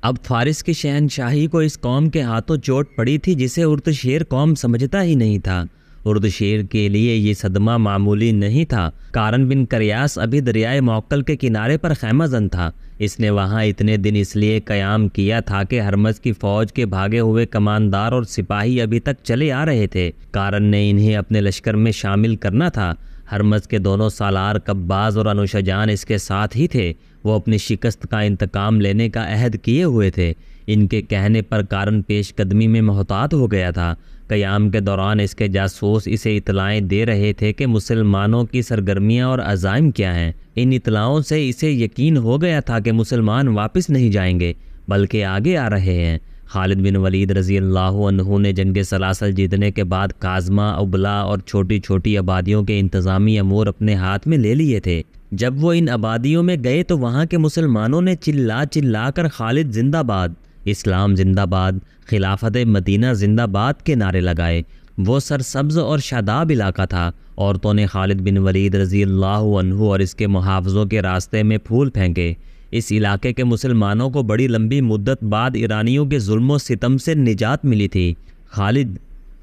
اب فارس کی شہنشاہی کو اس قوم کے ہاتھوں چوٹ پڑی تھی جسے اردشیر قوم سمجھتا ہی نہیں تھا۔ اردشیر کے لیے یہ صدمہ معمولی نہیں تھا۔ قارن بن کریاس ابھی دریائے معقل کے کنارے پر خیمہ زن تھا۔ اس نے وہاں اتنے دن اس لیے قیام کیا تھا کہ ہرمز کی فوج کے بھاگے ہوئے کماندار اور سپاہی ابھی تک چلے آ رہے تھے۔ قارن نے انہیں اپنے لشکر میں شامل کرنا تھا۔ ہرمز کے دونوں سالار قباز اور انوشجان اس کے ساتھ ہی تھے۔ وہ اپنی شکست کا انتقام لینے کا عہد کیے ہوئے تھے۔ ان کے کہنے پر قارن پیش قدمی میں محتاط ہو گیا تھا۔ قیام کے دوران اس کے جاسوس اسے اطلاعیں دے رہے تھے کہ مسلمانوں کی سرگرمیاں اور عزائم کیا ہیں۔ ان اطلاعوں سے اسے یقین ہو گیا تھا کہ مسلمان واپس نہیں جائیں گے بلکہ آگے آ رہے ہیں۔ خالد بن ولید رضی اللہ عنہ نے جنگ سلاسل جیتنے کے بعد کاظمہ، ابلا اور چھوٹی چھوٹی آبادیوں کے انتظامی امور اپنے ہاتھ میں لے لیے تھے۔ جب وہ ان آبادیوں میں گئے تو وہاں کے مسلمانوں نے چلا چلا کر خالد زندہ باد، اسلام زندہ باد، خلافت مدینہ زندہ باد کے نعرے لگائے۔ وہ سرسبز اور شاداب علاقہ تھا۔ عورتوں نے خالد بن ولید رضی اللہ عنہ اور اس کے محافظوں کے راستے میں پھول پھینکے۔ اس علاقے کے مسلمانوں کو بڑی لمبی مدت بعد ایرانیوں کے ظلم و ستم سے نجات ملی تھی۔ خالد،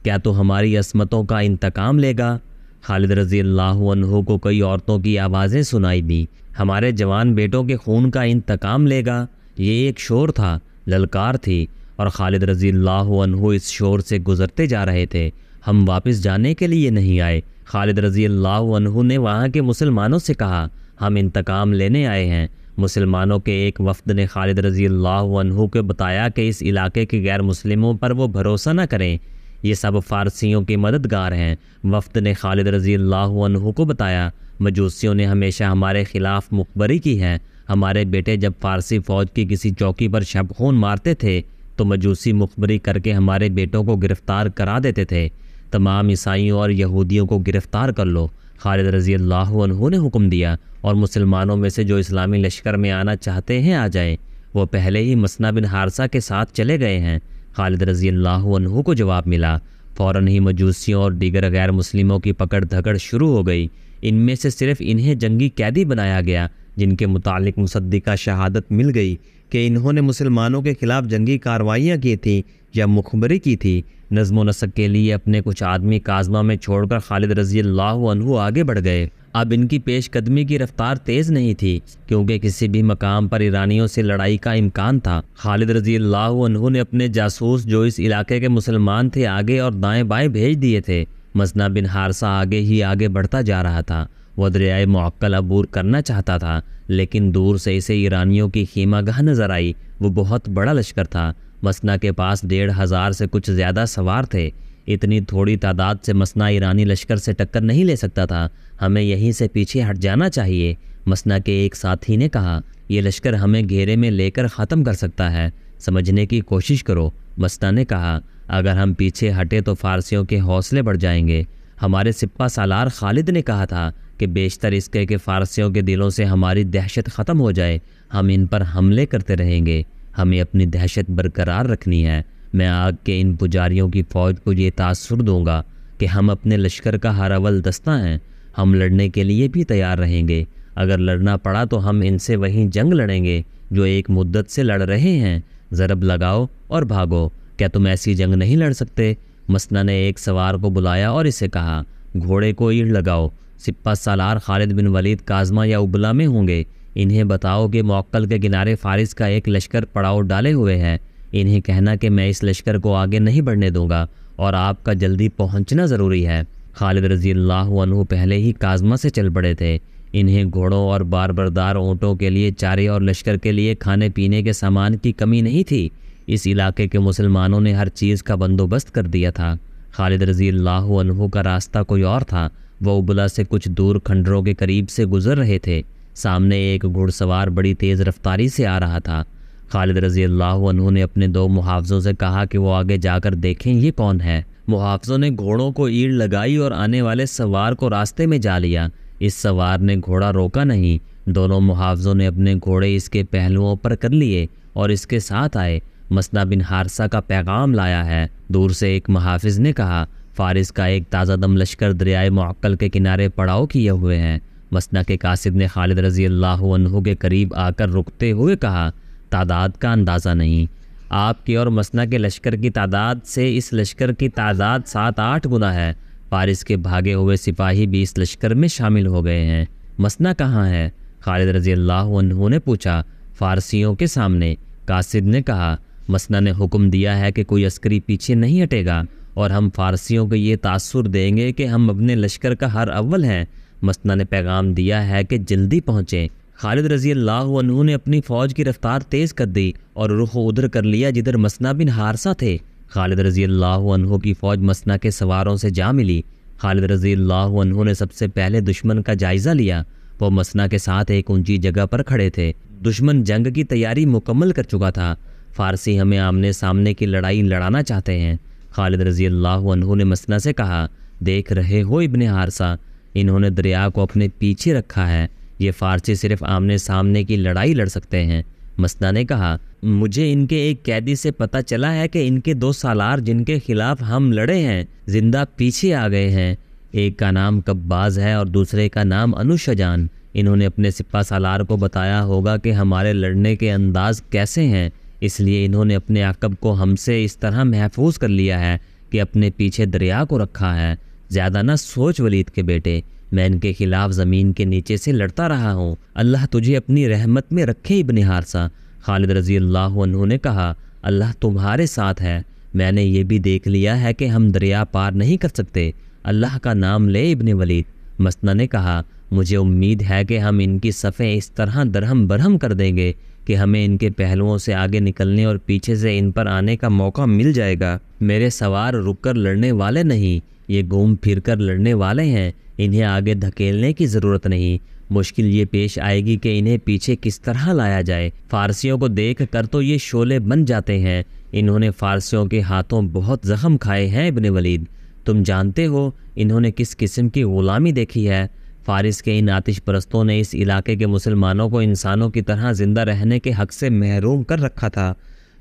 کیا تو ہماری عصمتوں کا انتقام لے گا؟ خالد رضی اللہ عنہ کو کئی عورتوں کی آوازیں سنائی دی۔ ہمارے جوان بیٹوں کے خون کا انتقام لے گا؟ یہ ایک شور تھا، للکار تھی، اور خالد رضی اللہ عنہ اس شور سے گزرتے جا رہے تھے۔ ہم واپس جانے کے لیے نہیں آئے۔ خالد رضی اللہ عنہ نے وہاں کے مسلمانوں سے کہا، ہم انتقام لینے آئے ہیں۔ مسلمانوں کے ایک وفد نے خالد رضی اللہ عنہ کو بتایا کہ اس علاقے کے غیر مسلموں پر وہ بھروسہ نہ کریں، یہ سب فارسیوں کے مددگار ہیں۔ وفد نے خالد رضی اللہ عنہ کو بتایا، مجوسیوں نے ہمیشہ ہمارے خلاف مخبری کی ہے۔ ہمارے بیٹے جب فارسی فوج کی کسی چوکی پر شب خون مارتے تھے تو مجوسی مخبری کر کے ہمارے بیٹوں کو گرفتار کرا دیتے تھے۔ تمام عیسائیوں اور یہودیوں کو گرفتار کر لو۔ خالد رضی اللہ عنہ نے حکم دیا، اور مسلمانوں میں سے جو اسلامی لشکر میں آنا چاہتے ہیں آ جائیں۔ وہ پہلے ہی مسنا بن حارثہ کے ساتھ چلے گئے ہیں۔ خالد رضی اللہ عنہ کو جواب ملا۔ فوراً ہی مجوسیوں اور دیگر غیر مسلموں کی پکڑ دھکڑ شروع ہو گئی۔ ان میں سے صرف انہیں جنگی قیدی بنایا گیا، جن کے متعلق مصدقہ شہادت مل گئی کہ انہوں نے مسلمانوں کے خلاف جنگی کارروائیاں کی تھیں یا مخبری کی تھی۔ نظم و نسق کے لیے اپنے کچھ آدمی کاظمہ میں چھوڑ کر خالد رضی اللہ عنہ آگے بڑھ گئے۔ اب ان کی پیش قدمی کی رفتار تیز نہیں تھی، کیونکہ کسی بھی مقام پر ایرانیوں سے لڑائی کا امکان تھا۔ خالد رضی اللہ عنہ نے اپنے جاسوس جو اس علاقے کے مسلمان تھے آگے اور دائیں بائیں بھیج دیے تھے۔ مسنا بن حارثہ آگے ہی آگے بڑھتا جا رہا تھا۔ وہ دریائے معقل عبور کرنا چاہتا تھا، لیکن دور سے اسے ایرانیوں کی خیمہ گاہ نظر آئی۔ وہ بہت بڑا لشکر تھا۔ مسنا کے پاس 1500 سے کچھ زیادہ سوار تھے۔ اتنی تھوڑی تعداد سے مسنا ایرانی لشکر سے ٹکر نہیں لے سکتا تھا۔ ہمیں یہیں سے پیچھے ہٹ جانا چاہیے، مسنا کے ایک ساتھی نے کہا۔ یہ لشکر ہمیں گھیرے میں لے کر ختم کر سکتا ہے، سمجھنے کی کوشش کرو، مسنا نے کہا۔ اگر ہم پیچھے ہٹے تو فارسیوں کے حوصلے بڑھ جائیں گے۔ ہمارے سپہ سالار خالد نے کہا تھا کہ بیشتر اس کے کہ فارسیوں کے دلوں سے ہماری دہشت ختم ہو جائے۔ ہم ان پر حملے کرتے رہیں گے، ہمیں اپنی دہشت برقرار رکھنی ہے۔ میں آگ کے ان پجاریوں کی فوج کو یہ تاثر دوں گا کہ ہم اپنے لشکر کا ہر اول دستہ ہیں۔ ہم لڑنے کے لیے بھی تیار رہیں گے۔ اگر لڑنا پڑا تو ہم ان سے وہیں جنگ لڑیں گے جو ایک مدت سے لڑ رہے ہیں۔ ضرب لگاؤ اور بھاگو۔ کیا تم ایسی جنگ نہیں لڑ سکتے؟ مسنا نے ایک سوار کو بلایا اور اسے کہا، گھوڑے کو ایڑ لگاؤ۔ سپہ سالار خالد بن ولید کاظمہ یا ابلا میں ہوں گے۔ انہیں بتاؤ کہ معقل کے کنارے فارس کا ایک لشکر پڑاؤ ڈالے ہوئے ہے۔ انہیں کہنا کہ میں اس لشکر کو آگے نہیں بڑھنے دوں گا اور آپ کا جلدی پہنچنا ضروری ہے۔ خالد رضی اللہ عنہ پہلے ہی کاظمہ سے چل پڑے تھے۔ انہیں گھوڑوں اور بار بردار اونٹوں کے لیے چارے اور لشکر کے لیے کھانے پینے کے سامان کی کمی نہیں تھی۔ اس علاقے کے مسلمانوں نے ہر چیز کا بندوبست کر دیا تھا۔ خالد رضی اللہ عنہ کا راستہ کوئی اور تھا۔ وہ ابلا سے کچھ دور کھنڈروں کے قریب سے گزر رہے تھے۔ سامنے ایک گھڑ سوار بڑی تیز رفتاری سے آ رہا تھا۔ خالد رضی اللہ عنہ نے اپنے 2 محافظوں سے کہا کہ وہ آگے جا کر دیکھیں یہ کون ہے۔ محافظوں نے گھوڑوں کو ایڑ لگائی اور آنے والے سوار کو راستے میں جا لیا۔ اس سوار نے گھوڑا روکا نہیں۔ دونوں محافظوں نے اپنے گھوڑے اس کے پہلوؤں پر کر لیے اور اس کے ساتھ آئے۔ مسنا بن حارثہ کا پیغام لایا ہے، دور سے ایک محافظ نے کہا۔ فارس کا ایک تازہ دم لشکر دریائے معقل کے کنارے پڑاؤ کیے ہوئے ہیں۔ مسنا کے قاصد نے خالد رضی اللہ عنہ کے قریب آ کر رکتے ہوئے کہا، تعداد کا اندازہ نہیں۔ آپ کے اور مسنا کے لشکر کی تعداد سے اس لشکر کی تعداد 7-8 گنا ہے۔ فارس کے بھاگے ہوئے سپاہی بھی اس لشکر میں شامل ہو گئے ہیں۔ مسنا کہاں ہے؟ خالد رضی اللہ عنہ نے پوچھا۔ فارسیوں کے سامنے۔ قاصد نے کہا، مسنا نے حکم دیا ہے کہ کوئی عسکری پیچھے نہیں ہٹے گا اور ہم فارسیوں کو یہ تاثر دیں گے کہ ہم اپنے لشکر کا ہر اول ہیں۔ مسنا نے پیغام دیا ہے کہ جلدی پہنچیں۔ خالد رضی اللہ عنہ نے اپنی فوج کی رفتار تیز کر دی اور رخ ادھر کر لیا جدھر مسنا بن حارثہ تھے۔ خالد رضی اللہ عنہ کی فوج مسنا کے سواروں سے جا ملی۔ خالد رضی اللہ عنہ نے سب سے پہلے دشمن کا جائزہ لیا۔ وہ مسنا کے ساتھ ایک اونچی جگہ پر کھڑے تھے۔ دشمن جنگ کی تیاری مکمل کر چکا تھا۔ فارسی ہمیں آمنے سامنے کی لڑائی لڑانا چاہتے ہیں۔ خالد رضی اللہ عنہ نے مسنا سے کہا، دیکھ رہے ہو ابن حارثہ، انہوں نے دریا کو اپنے پیچھے رکھا ہے۔ یہ فارسی صرف آمنے سامنے کی لڑائی لڑ سکتے ہیں۔ مسنا نے کہا، مجھے ان کے ایک قیدی سے پتہ چلا ہے کہ ان کے 2 سالار جن کے خلاف ہم لڑے ہیں زندہ پیچھے آ گئے ہیں۔ ایک کا نام کباز ہے اور دوسرے کا نام انوشجان۔ انہوں نے اپنے سپہ سالار کو بتایا ہوگا کہ ہمارے لڑنے کے انداز کیسے ہیں، اس لیے انہوں نے اپنے عقب کو ہم سے اس طرح محفوظ کر لیا ہے کہ اپنے پیچھے دریا کو رکھا ہے۔ زیادہ نہ سوچ ولید کے بیٹے، میں ان کے خلاف زمین کے نیچے سے لڑتا رہا ہوں۔ اللہ تجھے اپنی رحمت میں رکھے ابن حارثہ۔ خالد رضی اللہ عنہ نے کہا، اللہ تمہارے ساتھ ہے۔ میں نے یہ بھی دیکھ لیا ہے کہ ہم دریا پار نہیں کر سکتے۔ اللہ کا نام لے ابن ولید۔ مسنا نے کہا، مجھے امید ہے کہ ہم ان کی صفیں اس طرح درہم برہم کر دیں گے کہ ہمیں ان کے پہلوؤں سے آگے نکلنے اور پیچھے سے ان پر آنے کا موقع مل جائے گا۔ میرے سوار رک کر لڑنے والے نہیں، یہ گھوم پھر کر لڑنے والے ہیں۔ انہیں آگے دھکیلنے کی ضرورت نہیں۔ مشکل یہ پیش آئے گی کہ انہیں پیچھے کس طرح لایا جائے۔ فارسیوں کو دیکھ کر تو یہ شعلے بن جاتے ہیں۔ انہوں نے فارسیوں کے ہاتھوں بہت زخم کھائے ہیں ابن ولید۔ تم جانتے ہو انہوں نے کس قسم کی غلامی دیکھی ہے۔ فارس کے ان آتش پرستوں نے اس علاقے کے مسلمانوں کو انسانوں کی طرح زندہ رہنے کے حق سے محروم کر رکھا تھا۔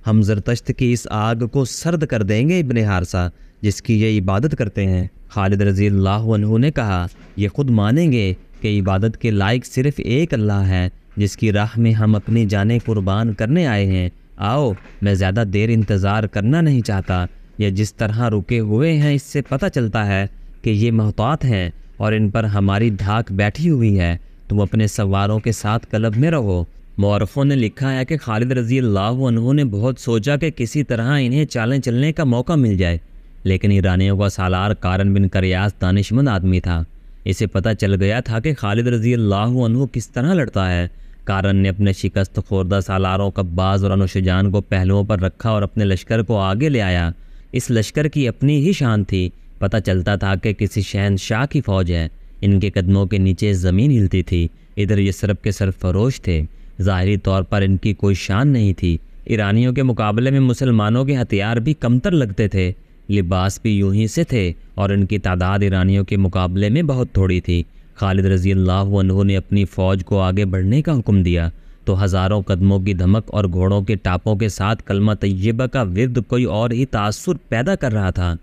ہم زرتشت کی اس آگ کو سرد کر دیں گے ابن حارثہ جس کی یہ عبادت کرتے ہیں۔ خالد رضی اللہ عنہ نے کہا، یہ خود مانیں گے کہ عبادت کے لائق صرف ایک اللہ ہے جس کی راہ میں ہم اپنی جانیں قربان کرنے آئے ہیں۔ آؤ، میں زیادہ دیر انتظار کرنا نہیں چاہتا۔ یہ جس طرح رکے ہوئے ہیں اس سے پتہ چلتا ہے کہ یہ محتاط ہیں اور ان پر ہماری دھاک بیٹھی ہوئی ہے۔ تم اپنے سواروں کے ساتھ کلب میں رہو۔ مورخوں نے لکھا ہے کہ خالد رضی اللہ عنہ نے بہت سوچا کہ کسی طرح انہیں چالیں چلنے کا موقع مل جائے، لیکن ایرانیوں کا سالار قارن بن کریاس دانشمند آدمی تھا۔ اسے پتہ چل گیا تھا کہ خالد رضی اللہ عنہ کس طرح لڑتا ہے۔ قارن نے اپنے شکست خوردہ سالاروں کباز اور انوشجان کو پہلوؤں پر رکھا اور اپنے لشکر کو آگے لے آیا۔ اس لشکر کی اپنی ہی شان تھی۔ پتہ چلتا تھا کہ کسی شہنشاہ کی فوج ہے۔ ان کے قدموں کے نیچے زمین ہلتی تھی۔ ادھر یثرب کے سرفروش تھے۔ ظاہری طور پر ان کی کوئی شان نہیں تھی۔ ایرانیوں کے مقابلے میں مسلمانوں کے ہتھیار بھی کمتر لگتے تھے، لباس بھی یوں ہی سے تھے، اور ان کی تعداد ایرانیوں کے مقابلے میں بہت تھوڑی تھی۔ خالد رضی اللہ عنہ نے اپنی فوج کو آگے بڑھنے کا حکم دیا تو ہزاروں قدموں کی دھمک اور گھوڑوں کے ٹاپوں کے ساتھ کلمہ طیبہ کا ورد کوئی اور ہی تاثر پیدا کر رہا تھا۔